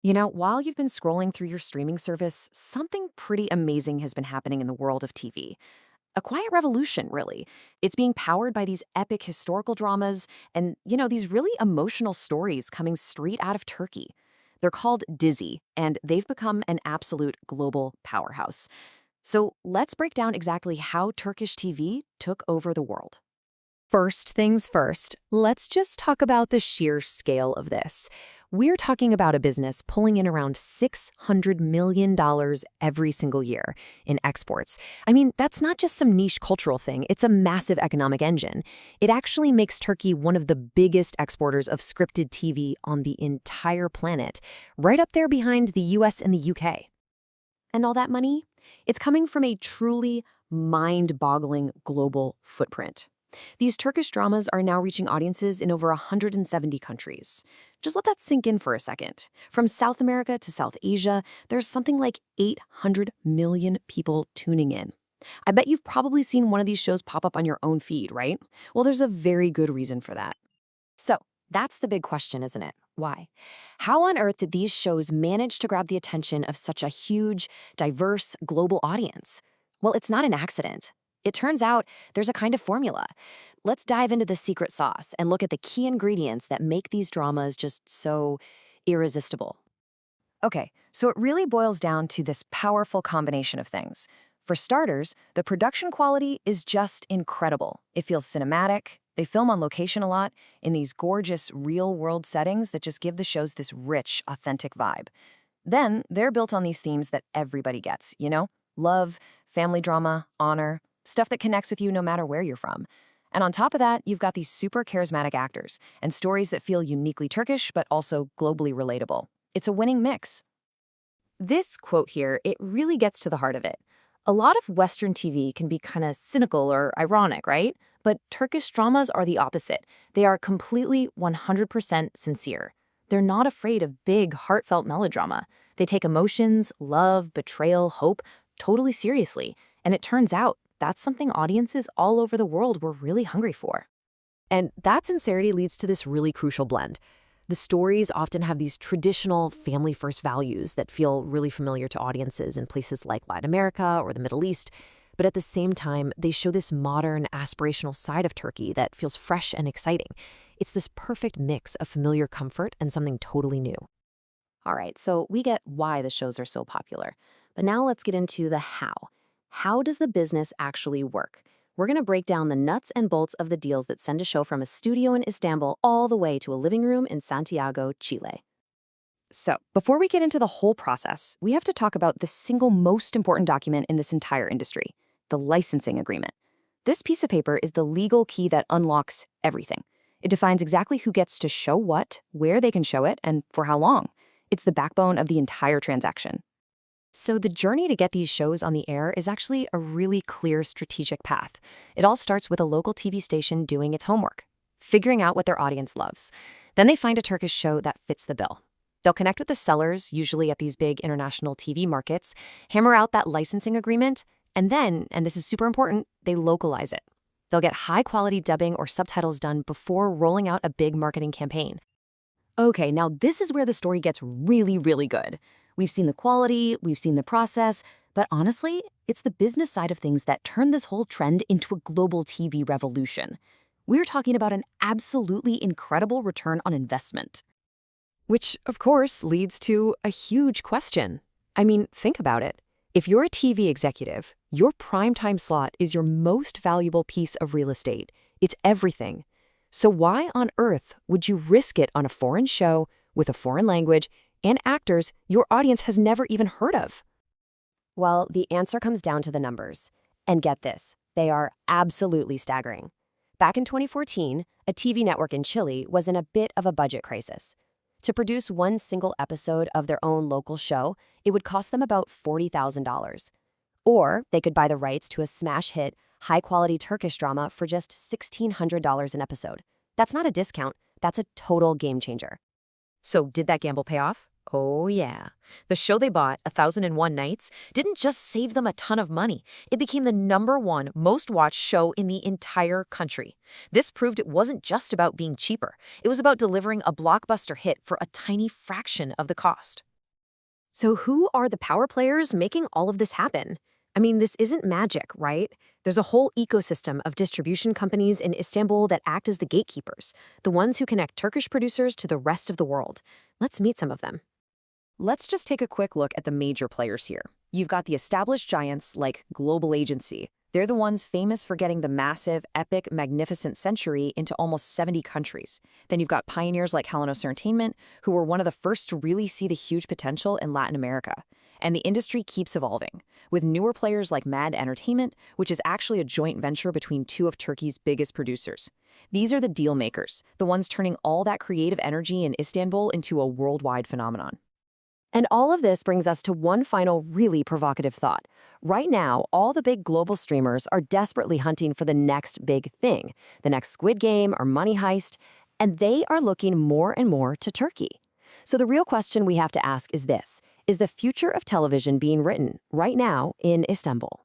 While you've been scrolling through your streaming service, something pretty amazing has been happening in the world of TV. A quiet revolution, really. It's being powered by these epic historical dramas and, these really emotional stories coming straight out of Turkey. They're called Dizzy, and they've become an absolute global powerhouse. So let's break down exactly how Turkish TV took over the world. First things first, let's just talk about the sheer scale of this. We're talking about a business pulling in around $600 million every single year in exports. I mean, that's not just some niche cultural thing, it's a massive economic engine. It actually makes Turkey one of the biggest exporters of scripted TV on the entire planet, right up there behind the US and the UK. And all that money? It's coming from a truly mind-boggling global footprint. These Turkish dramas are now reaching audiences in over 170 countries. Just let that sink in for a second. From South America to South Asia, there's something like 800 million people tuning in. I bet you've probably seen one of these shows pop up on your own feed, right? Well, there's a very good reason for that. So, that's the big question, isn't it? Why? How on earth did these shows manage to grab the attention of such a huge, diverse, global audience? Well, it's not an accident. It turns out there's a kind of formula. Let's dive into the secret sauce and look at the key ingredients that make these dramas just so irresistible. Okay, so it really boils down to this powerful combination of things. For starters, the production quality is just incredible. It feels cinematic. They film on location a lot in these gorgeous real-world settings that just give the shows this rich, authentic vibe. Then they're built on these themes that everybody gets, love, family drama, honor, stuff that connects with you no matter where you're from. And on top of that, you've got these super charismatic actors and stories that feel uniquely Turkish but also globally relatable. It's a winning mix. This quote here, it really gets to the heart of it. A lot of Western TV can be kind of cynical or ironic, right? But Turkish dramas are the opposite. They are completely 100% sincere. They're not afraid of big, heartfelt melodrama. They take emotions, love, betrayal, hope totally seriously. And it turns out that's something audiences all over the world were really hungry for. And that sincerity leads to this really crucial blend. The stories often have these traditional family-first values that feel really familiar to audiences in places like Latin America or the Middle East, but at the same time, they show this modern, aspirational side of Turkey that feels fresh and exciting. It's this perfect mix of familiar comfort and something totally new. All right, so we get why the shows are so popular, but now let's get into the how. How does the business actually work? We're going to break down the nuts and bolts of the deals that send a show from a studio in Istanbul all the way to a living room in Santiago, Chile. So, before we get into the whole process, we have to talk about the single most important document in this entire industry, the licensing agreement. This piece of paper is the legal key that unlocks everything. It defines exactly who gets to show what, where they can show it, and for how long. It's the backbone of the entire transaction. So the journey to get these shows on the air is actually a really clear strategic path. It all starts with a local TV station doing its homework, figuring out what their audience loves. Then they find a Turkish show that fits the bill. They'll connect with the sellers, usually at these big international TV markets, hammer out that licensing agreement, and then, and this is super important, they localize it. They'll get high-quality dubbing or subtitles done before rolling out a big marketing campaign. Okay, now this is where the story gets really, really good. We've seen the quality, we've seen the process, but honestly, it's the business side of things that turned this whole trend into a global TV revolution. We're talking about an absolutely incredible return on investment. Which, of course, leads to a huge question. I mean, think about it. If you're a TV executive, your primetime slot is your most valuable piece of real estate. It's everything. So why on earth would you risk it on a foreign show with a foreign language and actors your audience has never even heard of? Well, the answer comes down to the numbers. And get this, they are absolutely staggering. Back in 2014, a TV network in Chile was in a bit of a budget crisis. To produce one single episode of their own local show, it would cost them about $40,000. Or they could buy the rights to a smash hit, high-quality Turkish drama for just $1,600 an episode. That's not a discount, that's a total game changer. So did that gamble pay off? Oh yeah. The show they bought, 1001 Nights, didn't just save them a ton of money. It became the #1 most watched show in the entire country. This proved it wasn't just about being cheaper. It was about delivering a blockbuster hit for a tiny fraction of the cost. So, who are the power players making all of this happen? I mean, this isn't magic, right? There's a whole ecosystem of distribution companies in Istanbul that act as the gatekeepers, the ones who connect Turkish producers to the rest of the world. Let's meet some of them. Let's just take a quick look at the major players here. You've got the established giants like Global Agency. They're the ones famous for getting the massive, epic, magnificent Century into almost 70 countries. Then you've got pioneers like Helenos Entertainment, who were one of the first to really see the huge potential in Latin America. And the industry keeps evolving, with newer players like Mad Entertainment, which is actually a joint venture between two of Turkey's biggest producers. These are the deal makers, the ones turning all that creative energy in Istanbul into a worldwide phenomenon. And all of this brings us to one final really provocative thought. Right now, all the big global streamers are desperately hunting for the next big thing, the next Squid Game or Money Heist, and they are looking more and more to Turkey. So the real question we have to ask is this: is the future of television being written right now in Istanbul?